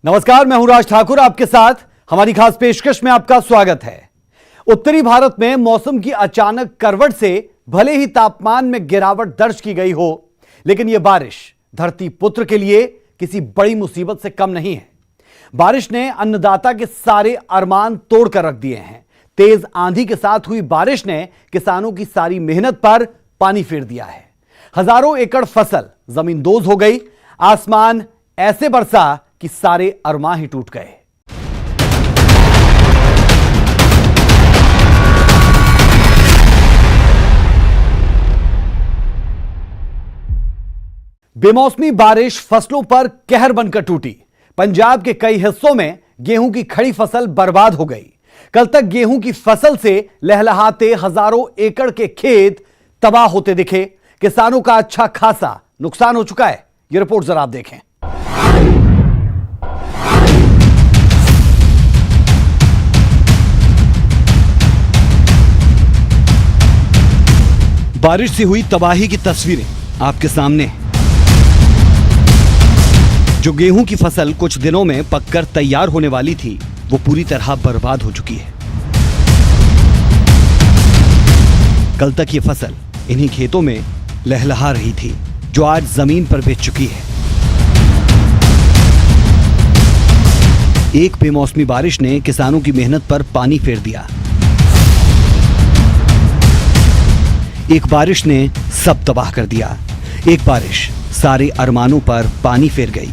नमस्कार, मैं हूं राज ठाकुर। आपके साथ हमारी खास पेशकश में आपका स्वागत है। उत्तरी भारत में मौसम की अचानक करवट से भले ही तापमान में गिरावट दर्ज की गई हो, लेकिन यह बारिश धरती पुत्र के लिए किसी बड़ी मुसीबत से कम नहीं है। बारिश ने अन्नदाता के सारे अरमान तोड़कर रख दिए हैं। तेज आंधी के साथ हुई बारिश ने किसानों की सारी मेहनत पर पानी फेर दिया है। हजारों एकड़ फसल जमींदोज हो गई। आसमान ऐसे बरसा कि सारे अरमान ही टूट गए। बेमौसमी बारिश फसलों पर कहर बनकर टूटी। पंजाब के कई हिस्सों में गेहूं की खड़ी फसल बर्बाद हो गई। कल तक गेहूं की फसल से लहलहाते हजारों एकड़ के खेत तबाह होते दिखे। किसानों का अच्छा खासा नुकसान हो चुका है। यह रिपोर्ट जरा आप देखें। बारिश से हुई तबाही की तस्वीरें आपके सामने हैं। जो गेहूं की फसल कुछ दिनों में पककर तैयार होने वाली थी, वो पूरी तरह बर्बाद हो चुकी है। कल तक ये फसल इन्हीं खेतों में लहलहा रही थी, जो आज जमीन पर बिछ चुकी है। एक बेमौसमी बारिश ने किसानों की मेहनत पर पानी फेर दिया। एक बारिश ने सब तबाह कर दिया। एक बारिश सारे अरमानों पर पानी फेर गई।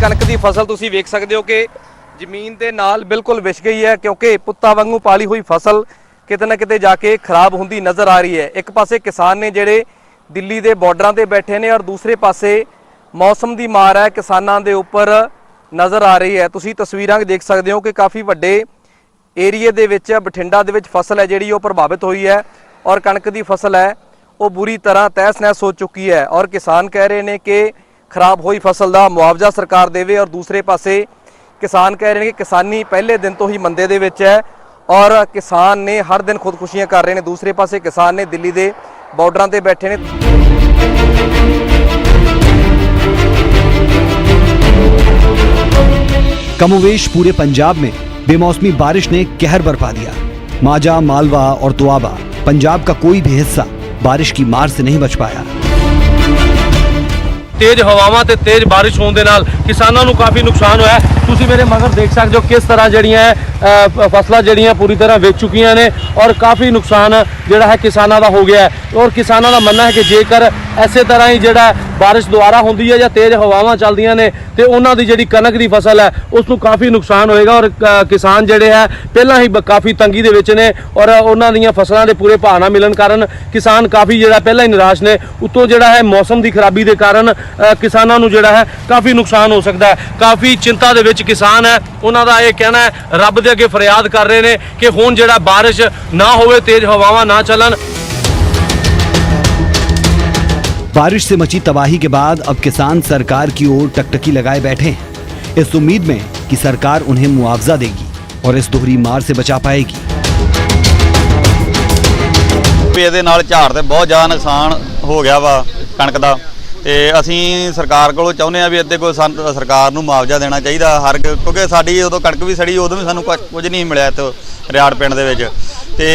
कणक की फसल तुसी वेख सकते हो कि ਜ਼ਮੀਨ ਦੇ ਨਾਲ ਬਿਲਕੁਲ ਵਿਛ ਗਈ ਹੈ, ਕਿਉਂਕਿ ਪੁੱਤਾਂ ਵਾਂਗੂ ਪਾਲੀ ਹੋਈ ਫਸਲ ਕਿਤੇ ਨਾ ਕਿਤੇ ਜਾ ਕੇ ਖਰਾਬ ਹੁੰਦੀ ਨਜ਼ਰ ਆ ਰਹੀ ਹੈ। ਇੱਕ ਪਾਸੇ ਕਿਸਾਨ ਨੇ ਜਿਹੜੇ ਦਿੱਲੀ ਦੇ ਬਾਰਡਰਾਂ ਤੇ ਬੈਠੇ ਨੇ, ਔਰ ਦੂਸਰੇ ਪਾਸੇ ਮੌਸਮ ਦੀ ਮਾਰ ਹੈ ਕਿਸਾਨਾਂ ਦੇ ਉੱਪਰ ਨਜ਼ਰ ਆ ਰਹੀ ਹੈ। ਤੁਸੀਂ ਤਸਵੀਰਾਂ ਦੇਖ ਸਕਦੇ ਹੋ ਕਿ ਕਾਫੀ ਵੱਡੇ ਏਰੀਏ ਦੇ ਵਿੱਚ ਬਠਿੰਡਾ ਦੇ ਵਿੱਚ ਫਸਲ ਹੈ ਜਿਹੜੀ ਉਹ ਪ੍ਰਭਾਵਿਤ ਹੋਈ ਹੈ, ਔਰ ਕਣਕ ਦੀ ਫਸਲ ਹੈ ਉਹ ਬੁਰੀ ਤਰ੍ਹਾਂ ਤਹਿਸ ਨਹਿਸ ਹੋ ਚੁੱਕੀ ਹੈ। ਔਰ ਕਿਸਾਨ ਕਹਿ ਰਹੇ ਨੇ ਕਿ ਖਰਾਬ ਹੋਈ ਫਸਲ ਦਾ ਮੁਆਵਜ਼ਾ ਸਰਕਾਰ ਦੇਵੇ, ਔਰ ਦੂਸਰੇ ਪਾਸੇ किसान कह रहे हैं कि किसानी पहले दिन तो ही मंदे दे विच है, और किसान ने हर दिन खुदकुशियां कर रहे हैं। दूसरे पासे किसान ने दिल्ली के बॉर्डर से बैठे ने। कमोवेश पूरे पंजाब में बेमौसमी बारिश ने कहर बरपा दिया। माजा, मालवा और दुआबा, पंजाब का कोई भी हिस्सा बारिश की मार से नहीं बच पाया। तेज हवावां ते तेज बारिश होने दे नाल किसानों को काफ़ी नुकसान होया है। तुसीं मेरे मगर देख सकते हो किस तरह जड़ियां फसलां जड़ियां पूरी तरह विच चुकियां ने, और काफ़ी नुकसान जिहड़ा है किसानों का हो गया है। और किसानों का मनना है कि जेकर इसे तरह ही जिहड़ा बारिश दोबारा होंदी है या तेज हवावां चलदियां ने ते उन्हां दी जिहड़ी कणक दी फसल है उसनूं काफ़ी नुकसान होएगा। और किसान जिहड़े है पहलां ही काफ़ी तंगी दे विच ने, और उन्हां दीयां फसलां दे पूरे भाव ना मिलण कारण किसान काफ़ी जिहड़ा पहलां ही निराश ने। उत्तों जिहड़ा है मौसम की खराबी के कारण किसानों नूं जिहड़ा है काफ़ी नुकसान हो सकता है। काफ़ी चिंता दे विच किसान है, उन्हां दा इह कहना है रब दे अगे फरियाद कर रहे ने कि हुण जिहड़ा बारिश ना होवे, तेज हवावां ना चलन। बारिश से मची तबाही के बाद अब किसान सरकार की ओर टकटकी लगाए बैठे हैं, इस उम्मीद में कि सरकार उन्हें मुआवजा देगी और इस दोहरी मार से बचा पाएगी। ਇਹਦੇ ਨਾਲ ਝਾੜ ਤੇ ਬਹੁਤ ਜ਼ਿਆਦਾ ਨੁਕਸਾਨ ਹੋ ਗਿਆ ਵਾ ਕਣਕ ਦਾ, ਤੇ ਅਸੀਂ ਸਰਕਾਰ ਕੋਲੋਂ ਚਾਹੁੰਦੇ ਆ ਵੀ ਇੱਥੇ ਕੋਈ ਸਰਕਾਰ ਨੂੰ ਮੁਆਵਜ਼ਾ ਦੇਣਾ ਚਾਹੀਦਾ ਹਰ, ਕਿਉਂਕਿ ਸਾਡੀ ਉਦੋਂ ਕਣਕ ਵੀ ਸੜੀ, ਉਦੋਂ ਵੀ ਸਾਨੂੰ ਕੁਝ ਨਹੀਂ ਮਿਲਿਆ ਇੱਥੇ ਰਿਆੜ ਪਿੰਡ ਦੇ ਵਿੱਚ। ਤੇ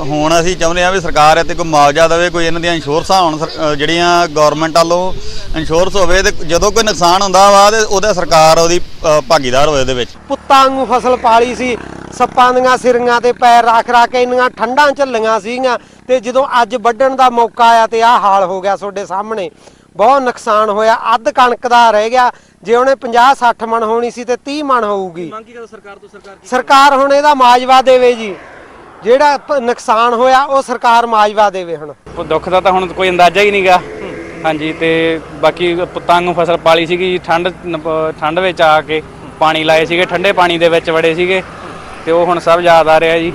ਹੁਣ ਅਸੀਂ ਚਾਹੁੰਦੇ ਆ ਵੀ ਸਰਕਾਰ ਇੱਥੇ ਕੋਈ ਮੁਆਵਜ਼ਾ ਦੇਵੇ, ਕੋਈ ਇਹਨਾਂ ਦੀਆਂ ਇੰਸ਼ੋਰੈਂਸਾਂ ਹੋਣ ਜਿਹੜੀਆਂ ਗਵਰਨਮੈਂਟ ਵੱਲੋਂ ਇੰਸ਼ੋਰੈਂਸ ਹੋਵੇ, ਤੇ ਜਦੋਂ ਕੋਈ ਨੁਕਸਾਨ ਹੁੰਦਾ ਵਾ ਤੇ ਉਹਦਾ ਸਰਕਾਰ ਉਹਦੀ ਭਾਗੀਦਾਰ ਹੋਵੇ। ਇਹਦੇ ਵਿੱਚ ਪੁੱਤਾਂ ਨੂੰ ਫਸਲ ਪਾਲੀ ਸੀ, ਸੱਪਾਂ ਦੀਆਂ ਸਿਰੀਆਂ ਤੇ ਪੈਰ ਰੱਖ ਕੇ ਇੰਨੀਆਂ ਠੰਡਾਂ ਝੱਲੀਆਂ ਸੀਗੀਆਂ, ਤੇ ਜਦੋਂ ਅੱਜ ਵੱਢਣ ਦਾ ਮੌਕਾ ਆਇਆ ਤੇ ਆਹ ਹਾਲ ਹੋ ਗਿਆ ਤੁਹਾਡੇ ਸਾਹਮਣੇ। ਬਹੁਤ ਨੁਕਸਾਨ ਹੋਇਆ। ਅੱਧ ਕਣਕ ਦਾ ਰਹਿ ਗਿਆ। ਜੇ ਉਹਨੇ 50-60 ਮਣ ਹੋਣੀ ਸੀ ਤੇ 30 ਮਣ ਹੋਊਗੀ। ਸਰਕਾਰ ਹੁਣ ਇਹਦਾ ਮਾਜਵਾ ਦੇਵੇ ਜੀ, ਜਿਹੜਾ ਨੁਕਸਾਨ ਹੋਇਆ ਉਹ ਸਰਕਾਰ ਮਾਜਵਾ ਦੇਵੇ। ਹੁਣ ਦੁੱਖ ਦਾ ਤਾਂ ਹੁਣ ਕੋਈ ਅੰਦਾਜ਼ਾ ਹੀ ਨਹੀਂਗਾ। ਹਾਂਜੀ, ਤੇ ਬਾਕੀ ਪੁੱਤਾਂ ਨੂੰ ਫਸਲ ਪਾਲੀ ਸੀਗੀ, ਠੰਡ ਵਿੱਚ ਆ ਕੇ ਪਾਣੀ ਲਾਏ ਸੀਗੇ, ਠੰਡੇ ਪਾਣੀ ਦੇ ਵਿੱਚ ਵੜੇ ਸੀਗੇ, ਤੇ ਉਹ ਹੁਣ ਸਭ ਯਾਦ ਆ ਰਿਹਾ ਜੀ।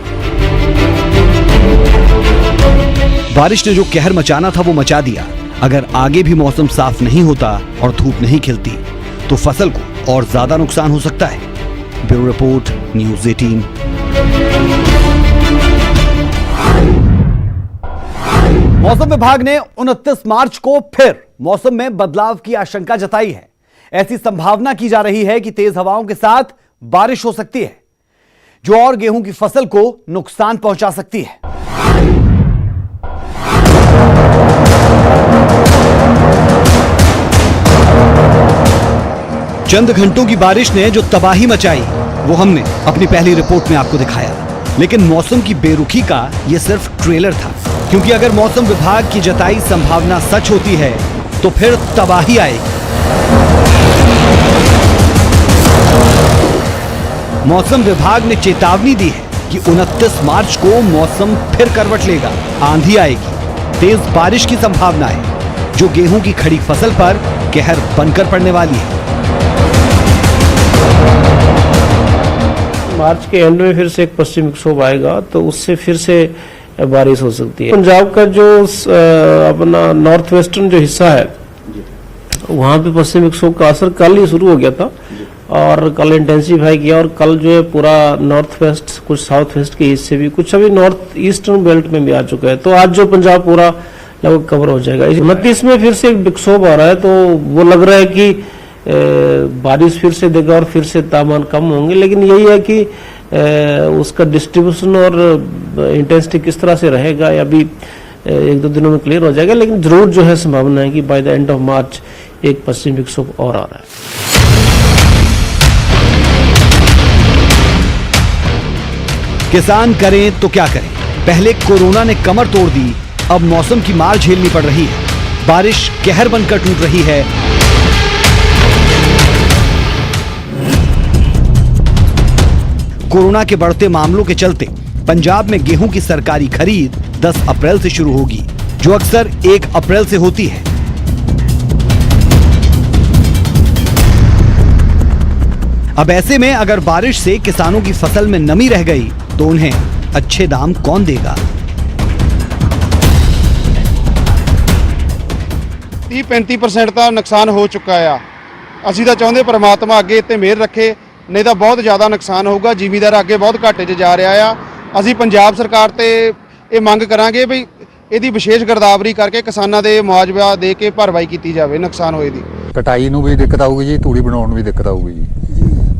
बारिश ने जो कहर मचाना था वो मचा दिया। अगर आगे भी मौसम साफ नहीं होता और धूप नहीं खिलती तो फसल को और ज्यादा नुकसान हो सकता है। Bureau report, news 18। मौसम विभाग ने 29 मार्च को फिर मौसम में बदलाव की आशंका जताई है। ऐसी संभावना की जा रही है कि तेज हवाओं के साथ बारिश हो सकती है, जो और गेहूं की फसल को नुकसान पहुंचा सकती है। चंद घंटों की बारिश ने जो तबाही मचाई वो हमने अपनी पहली रिपोर्ट में आपको दिखाया, लेकिन मौसम की बेरुखी का यह सिर्फ ट्रेलर था, क्योंकि अगर मौसम विभाग की जताई संभावना सच होती है तो फिर तबाही आएगी। मौसम विभाग ने चेतावनी दी है कि 29 मार्च को मौसम फिर करवट लेगा, आंधी आएगी, तेज बारिश की संभावना है, जो गेहूं की खड़ी फसल पर कहर बनकर पड़ने वाली है। मार्च के एंड में फिर से एक पश्चिमी विक्षोभ आएगा तो उससे फिर से बारिश हो सकती है। पंजाब का जो अपना नॉर्थ वेस्टर्न जो हिस्सा है वहां पे पश्चिमी विक्षोभ का असर कल ही शुरू हो गया था और कल इंटेंसिफाई किया और कल जो है पूरा नॉर्थ वेस्ट, कुछ साउथ वेस्ट के हिस्से भी, कुछ अभी नॉर्थ ईस्टर्न बेल्ट में भी आ चुका है। तो आज जो पंजाब पूरा लगभग कवर हो जाएगा। 29 में फिर से एक विक्षोभ आ रहा है, तो वो लग रहा है कि बारिश फिर से देगा और फिर से तापमान कम होंगे, लेकिन यही है कि उसका डिस्ट्रीब्यूशन और इंटेंसिटी किस तरह से रहेगा या अभी एक दो दिनों में क्लियर हो जाएगा। लेकिन जरूर जो है संभावना है कि by the end of March एक पश्चिमी विक्षोभ और आ रहा है। किसान करें तो क्या करें, पहले कोरोना ने कमर तोड़ दी, अब मौसम की मार झेलनी पड़ रही है, बारिश कहर बनकर टूट रही है। कोरोना के बढ़ते मामलों के चलते पंजाब में गेहूं की सरकारी खरीद 10 अप्रैल से शुरू होगी, जो अक्सर 1 अप्रैल से होती है। अब ऐसे में अगर बारिश से किसानों की फसल में नमी रह गई तो उन्हें अच्छे दाम कौन देगा? 30-35% का नुकसान हो चुका है। ਅਸੀਂ ਤਾਂ ਚਾਹੁੰਦੇ परमात्मा ਅੱਗੇ ਇੱਥੇ ਮਿਹਰ ਰੱਖੇ, नहीं तो बहुत ज़्यादा नुकसान होगा। ਜ਼ਿਮੀਂਦਾਰ ਅੱਗੇ बहुत घाटे 'ਚ जा रहा ਆ। ਅਸੀਂ ਪੰਜਾਬ ਸਰਕਾਰ ਤੇ ਇਹ ਮੰਗ ਕਰਾਂਗੇ ਵੀ ਇਹਦੀ ਵਿਸ਼ੇਸ਼ ਗਿਰਦਾਵਰੀ ਕਰਕੇ ਕਿਸਾਨਾਂ ਦੇ ਮੁਆਵਜ਼ਾ ਦੇ ਕੇ ਭਰਵਾਈ ਕੀਤੀ ਜਾਵੇ ਨੁਕਸਾਨ ਹੋਏ ਦੀ। ਕਟਾਈ ਨੂੰ ਵੀ ਦਿੱਕਤ ਆਊਗੀ ਜੀ, ਤੂੜੀ ਬਣਾਉਣ ਨੂੰ ਵੀ ਦਿੱਕਤ ਆਊਗੀ ਜੀ।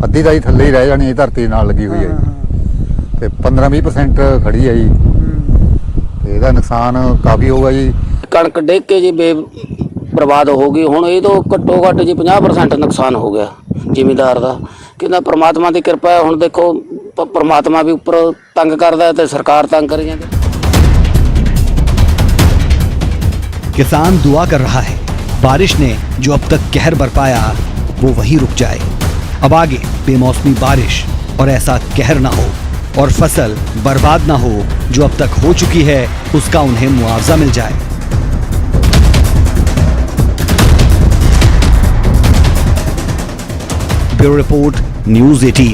ਅੱਧੀ ਦਾ ਹੀ ਥੱਲੇ ਹੀ ਰਹਿ ਜਾਣੀ ਹੈ, ਧਰਤੀ ਨਾਲ ਲੱਗੀ ਹੋਈ ਹੈ ਤੇ 15-20% ਖੜੀ ਹੈ ਜੀ, ਤੇ ਇਹਦਾ ਨੁਕਸਾਨ ਕਾਫੀ ਹੋਊਗਾ ਜੀ। ਕਣਕ ਡਿੱਗ ਕੇ ਜੀ ਬਰਬਾਦ ਹੋ ਗਈ। ਹੁਣ ਇਹ ਤੋਂ ਘੱਟੋ ਘੱਟ ਜੀ 50% ਨੁਕਸਾਨ ਹੋ ਗਿਆ ਜ਼ਿਮੀਂਦਾਰ ਦਾ। ਕਹਿੰਦਾ ਪ੍ਰਮਾਤਮਾ ਦੀ ਕਿਰਪਾ ਹੈ। ਹੁਣ ਦੇਖੋ ਪ੍ਰਮਾਤਮਾ ਵੀ ਉੱਪਰ ਤੰਗ ਕਰਦਾ ਹੈ ਤੇ ਸਰਕਾਰ ਤੰਗ ਕਰੀ ਜਾਂਦੀ। किसान दुआ कर रहा है बारिश ने जो अब तक कहर बरपाया वो वहीं रुक जाए। अब आगे बेमौसमी बारिश और ऐसा कहर ना हो और फसल बर्बाद ना हो जो अब तक हो चुकी है, उसका उन्हें मुआवजा मिल जाए। Bureau report, news 18।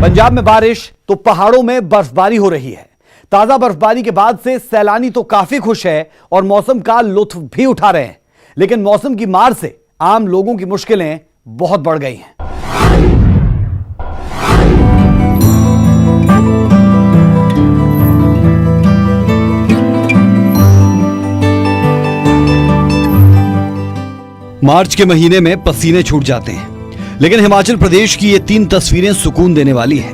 पंजाब में बारिश तो पहाड़ों में बर्फबारी हो रही है। ताजा बर्फबारी के बाद से सैलानी तो काफी खुश है और मौसम का लुत्फ भी उठा रहे हैं, लेकिन मौसम की मार से आम लोगों की मुश्किलें बहुत बढ़ गई हैं। मार्च के महीने में पसीने छूट जाते हैं, लेकिन हिमाचल प्रदेश की ये 3 तस्वीरें सुकून देने वाली है।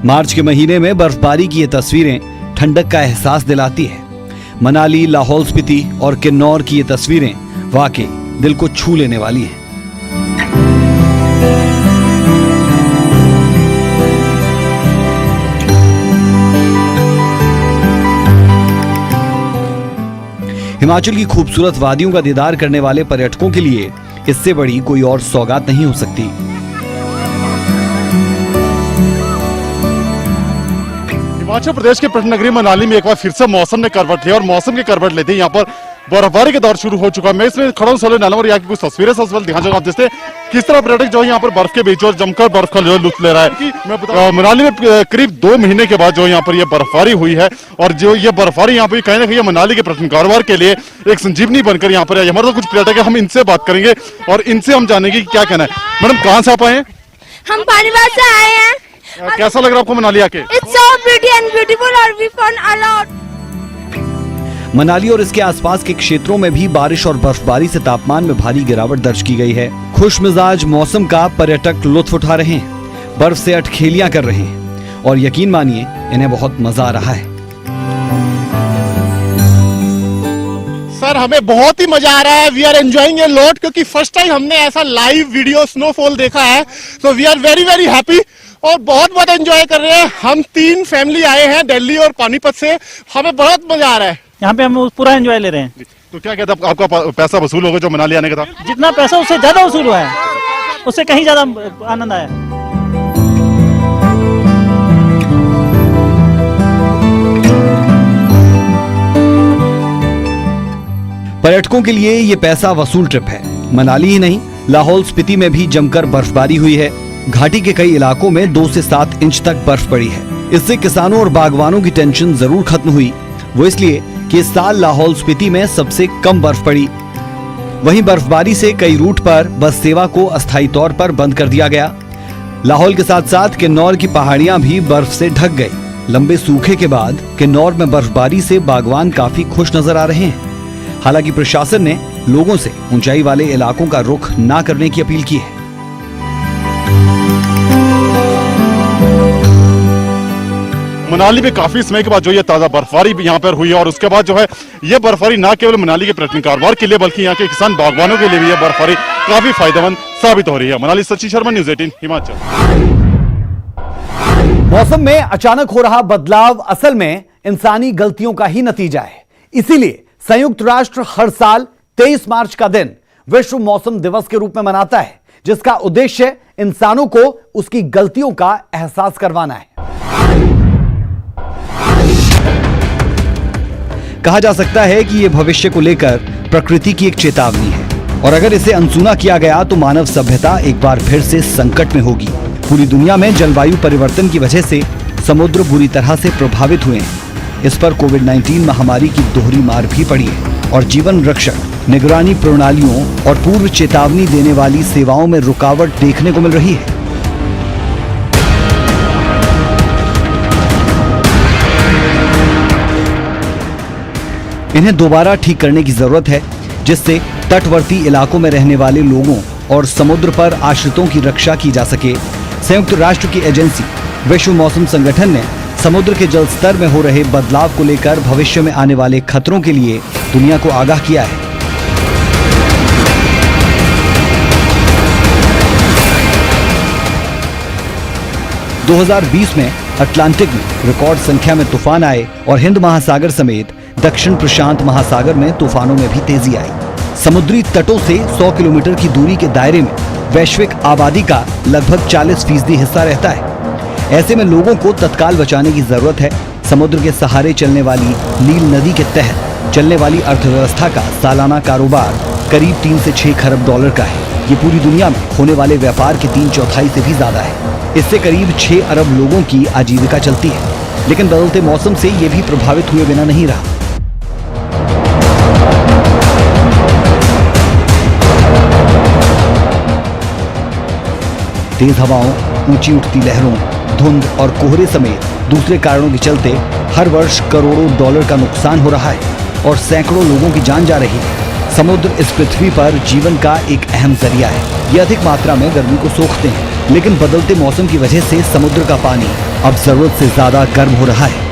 मार्च के महीने में बर्फबारी की ये तस्वीरें ठंडक का एहसास दिलाती है। मनाली, लाहौल स्पीति और किन्नौर की ये तस्वीरें वाकई दिल को छू लेने वाली हैं। हिमाचल की खूबसूरत वादियों का दीदार करने वाले पर्यटकों के लिए इससे बड़ी कोई और सौगात नहीं हो सकती। हिमाचल प्रदेश के पर्यटन नगरी मनाली में एक बार फिर से मौसम ने करवट लिया और मौसम के करवट लेते यहाँ पर बर्फबारी का दौर शुरू हो चुका है। मैं इसमें खड़ा हूं सोलह नाला और यहाँ की कुछ तस्वीरें सबसे दिखा जाऊंगा आप, जैसे किस तरह पर्यटक जो है यहाँ पर बर्फ के बीच और जमकर बर्फ का लुत्फ ले रहा है। कि मैं बता मनाली में करीब 2 महीने के बाद जो यहाँ पर ये बर्फबारी हुई है और जो ये बर्फबारी यहाँ पर कहीं ना कहीं मनाली के पर्यटन कारोबार के लिए एक संजीवनी बनकर यहाँ पर है। हमारे तो कुछ पर्यटक है, हम इनसे बात करेंगे और इनसे हम जानेंगे कि क्या कहना है। मैडम कहाँ से आप आए हैं? हम पानीपत से आए हैं कैसा लग रहा है आपको मनाली आके? It's so pretty and beautiful and we fun a lot. Manali और इसके आसपास के क्षेत्रों में भी बारिश और बर्फबारी से तापमान में भारी गिरावट दर्ज की गई है। खुश मिजाज मौसम का पर्यटक लुत्फ उठा रहे हैं, बर्फ से अठखेलियां कर रहे हैं और यकीन मानिए इन्हें बहुत मजा आ रहा है। सर हमें बहुत ही मजा आ रहा है, we are enjoying a lot, क्योंकि फर्स्ट टाइम हमने ऐसा लाइव वीडियो स्नोफॉल देखा है, so we are very very happy और बहुत बहुत एंजॉय कर रहे हैं। हम 3 फैमिली आए हैं दिल्ली और पानीपत से, हमें बहुत मजा आ रहा है। यहाँ पे हम पूरा एंजॉय ले रहे हैं। तो क्या कहता है आपका पैसा वसूल होगा जो मनाली आने का था? जितना पैसा उससे ज्यादा वसूल हुआ है, उससे कहीं ज्यादा आनंद आया। पर्यटकों के लिए ये पैसा वसूल ट्रिप है। मनाली ही नहीं, लाहौल स्पीति में भी जमकर बर्फबारी हुई है। घाटी के कई इलाकों में 2 से 7 इंच तक बर्फ पड़ी है। इससे किसानों और बागवानों की टेंशन जरूर खत्म हुई, वो इसलिए कि इस साल लाहौल स्पीति में सबसे कम बर्फ पड़ी। वहीं बर्फबारी से कई रूट पर बस सेवा को अस्थायी तौर पर बंद कर दिया गया। लाहौल के साथ साथ किन्नौर की पहाड़ियां भी बर्फ से ढक गई। लंबे सूखे के बाद किन्नौर में बर्फबारी से बागवान काफी खुश नजर आ रहे हैं। हालांकि प्रशासन ने लोगों से ऊंचाई वाले इलाकों का रुख ना करने की अपील की है। मनाली में काफी समय के बाद जो ये ताजा बर्फबारी भी यहाँ पर हुई है और उसके बाद जो है ये बर्फबारी न केवल मनाली के पर्यटन कारोबार के लिए बल्कि यहाँ के किसान बागवानों के लिए भी ये बर्फबारी काफी फायदेमंद साबित हो रही है। मनाली सचिन शर्मा, न्यूज़ 18 हिमाचल। मौसम में अचानक हो रहा बदलाव असल में इंसानी गलतियों का ही नतीजा है। इसीलिए संयुक्त राष्ट्र हर साल 23 मार्च का दिन विश्व मौसम दिवस के रूप में मनाता है, जिसका उद्देश्य इंसानों को उसकी गलतियों का एहसास करवाना है। कहा जा सकता है कि यह भविष्य को लेकर प्रकृति की एक चेतावनी है और अगर इसे अनसुना किया गया तो मानव सभ्यता एक बार फिर से संकट में होगी। पूरी दुनिया में जलवायु परिवर्तन की वजह से समुद्र बुरी तरह से प्रभावित हुए हैं। इस पर कोविड-19 महामारी की दोहरी मार भी पड़ी है और जीवन रक्षक, निगरानी प्रणालियों और पूर्व चेतावनी देने वाली सेवाओं में रुकावट देखने को मिल रही है। इन्हें दोबारा ठीक करने की जरूरत है, जिससे तटवर्ती इलाकों में रहने वाले लोगों और समुद्र पर आश्रितों की रक्षा की जा सके। संयुक्त राष्ट्र की एजेंसी विश्व मौसम संगठन ने समुद्र के जल स्तर में हो रहे बदलाव को लेकर भविष्य में आने वाले खतरों के लिए दुनिया को आगाह किया है। – 2020 में अटलांटिक में रिकॉर्ड संख्या में तूफान आए और हिंद महासागर समेत दक्षिण प्रशांत महासागर में तूफानों में भी तेजी आई। समुद्री तटों से 100 किलोमीटर की दूरी के दायरे में वैश्विक आबादी का लगभग 40% हिस्सा रहता है। ऐसे में लोगों को तत्काल बचाने की जरूरत है। समुद्र के सहारे चलने वाली नील नदी के तहत चलने वाली अर्थव्यवस्था का सालाना कारोबार करीब 3 से 6 खरब डॉलर का है। ये पूरी दुनिया में होने वाले व्यापार के 3/4 से भी ज्यादा है। इससे करीब 6 अरब लोगों की आजीविका चलती है। लेकिन बदलते मौसम से ये भी प्रभावित हुए बिना नहीं रहा। तेज हवाओं, ऊंची उठती लहरों, धुंध और कोहरे समेत दूसरे कारणों के चलते हर वर्ष करोड़ों डॉलर का नुकसान हो रहा है और सैकड़ों लोगों की जान जा रही है। समुद्र इस पृथ्वी पर जीवन का एक अहम जरिया है। ये अधिक मात्रा में गर्मी को सोखते हैं, लेकिन बदलते मौसम की वजह से समुद्र का पानी अब जरूरत से ज्यादा गर्म हो रहा है।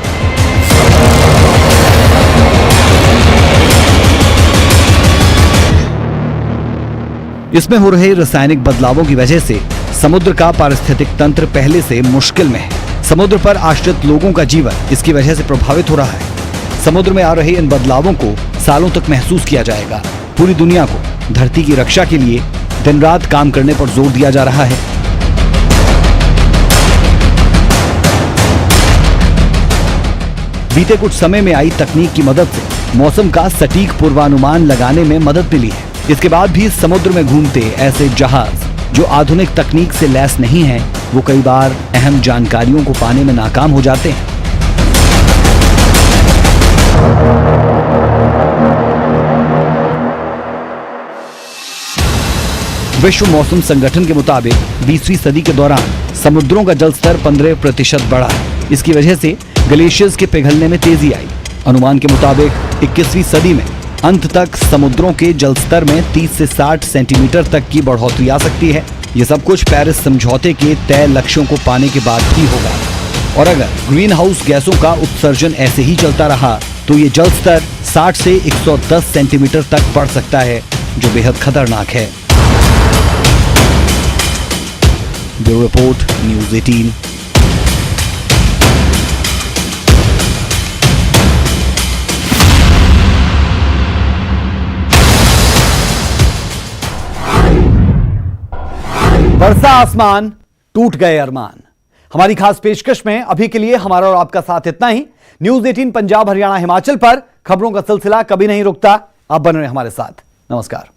इसमें हो रहे रासायनिक बदलावों की वजह से समुद्र का पारिस्थितिक तंत्र पहले से मुश्किल में है। समुद्र पर आश्रित लोगों का जीवन इसकी वजह से प्रभावित हो रहा है। समुद्र में आ रहे इन बदलावों को सालों तक महसूस किया जाएगा। पूरी दुनिया को धरती की रक्षा के लिए दिन रात काम करने पर जोर दिया जा रहा है। बीते कुछ समय में आई तकनीक की मदद से मौसम का सटीक पूर्वानुमान लगाने में मदद मिली है। इसके बाद भी समुद्र में घूमते ऐसे जहाज जो आधुनिक तकनीक से लैस नहीं हैं, वो कई बार अहम जानकारियों को पाने में नाकाम हो जाते हैं। विश्व मौसम संगठन के मुताबिक 20वीं सदी के दौरान समुद्रों का जलस्तर 15% बढ़ा। इसकी वजह से ग्लेशियर्स के पिघलने में तेजी आई। अनुमान के मुताबिक 21वीं सदी में अंत तक समुद्रों के जलस्तर में 30 से 60 सेंटीमीटर तक की बढ़ोतरी आ सकती है। ये सब कुछ पेरिस समझौते के तय लक्ष्यों को पाने के बाद ही होगा। और अगर ग्रीन हाउस गैसों का उत्सर्जन ऐसे ही चलता रहा तो ये जलस्तर 60 से 110 सेंटीमीटर तक बढ़ सकता है, जो बेहद खतरनाक है। Bureau report, news 18। बरसा आसमान, टूट गए अरमान। हमारी खास पेशकश में अभी के लिए हमारा और आपका साथ इतना ही। न्यूज़ 18 पंजाब, हरियाणा, हिमाचल पर खबरों का सिलसिला कभी नहीं रुकता। आप बने रहे हमारे साथ। नमस्कार।